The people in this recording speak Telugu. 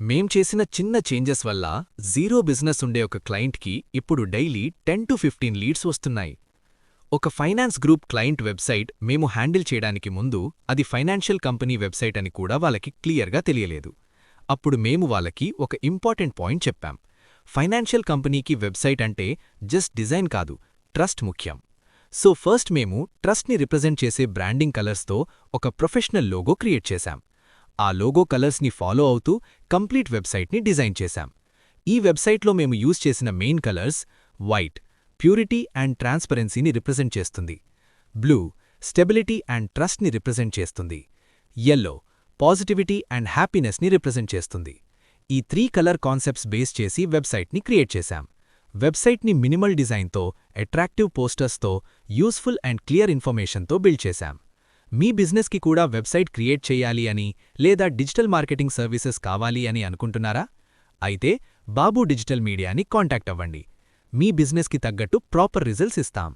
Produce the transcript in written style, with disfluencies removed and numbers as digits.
మేం చేసిన చిన్న చేంజెస్ వల్ల జీరో బిజినెస్ ఉండే ఒక క్లయింట్కి ఇప్పుడు డైలీ 10 to 15 లీడ్స్ వస్తున్నాయి. ఒక ఫైనాన్స్ గ్రూప్ క్లయింట్ వెబ్సైట్ మేము హ్యాండిల్ చేయడానికి ముందు అది ఫైనాన్షియల్ కంపెనీ వెబ్సైట్ అని కూడా వాళ్ళకి క్లియర్గా తెలియలేదు. అప్పుడు మేము వాళ్ళకి ఒక ఇంపార్టెంట్ పాయింట్ చెప్పాం. ఫైనాన్షియల్ కంపెనీకి వెబ్సైట్ అంటే జస్ట్ డిజైన్ కాదు, ట్రస్ట్ ముఖ్యం. సో ఫస్ట్ మేము ట్రస్ట్ని రిప్రజెంట్ చేసే బ్రాండింగ్ కలర్స్తో ఒక ప్రొఫెషనల్ లోగో క్రియేట్ చేశాం. ఆ లోగో కలర్స్ని ఫాలో అవుతూ కంప్లీట్ వెబ్సైట్ని డిజైన్ చేశాం. ఈ వెబ్సైట్లో మేము యూజ్ చేసిన main colours white, purity and ట్రాన్స్పరెన్సీని రిప్రజెంట్ చేస్తుంది. బ్లూ, స్టెబిలిటీ అండ్ ట్రస్ట్ని రిప్రజెంట్ చేస్తుంది. యెల్లో, పాజిటివిటీ అండ్ హ్యాపీనెస్ని రిప్రజెంట్ చేస్తుంది. ఈ 3 కలర్ కాన్సెప్ట్స్ బేస్ చేసి వెబ్సైట్ని క్రియేట్ చేశాం. వెబ్సైట్ని మినిమల్ డిజైన్తో, అట్రాక్టివ్ పోస్టర్స్తో, యూస్ఫుల్ అండ్ క్లియర్ ఇన్ఫర్మేషన్తో బిల్డ్ చేశాం. మీ బిజినెస్కి కూడా వెబ్సైట్ క్రియేట్ చేయాలి అని లేదా డిజిటల్ మార్కెటింగ్ సర్వీసెస్ కావాలి అని అనుకుంటున్నారా? అయితే బాబు డిజిటల్ మీడియాని కాంటాక్ట్ అవ్వండి. మీ బిజినెస్కి తగ్గట్టు ప్రాపర్ రిజల్ట్స్ ఇస్తాం.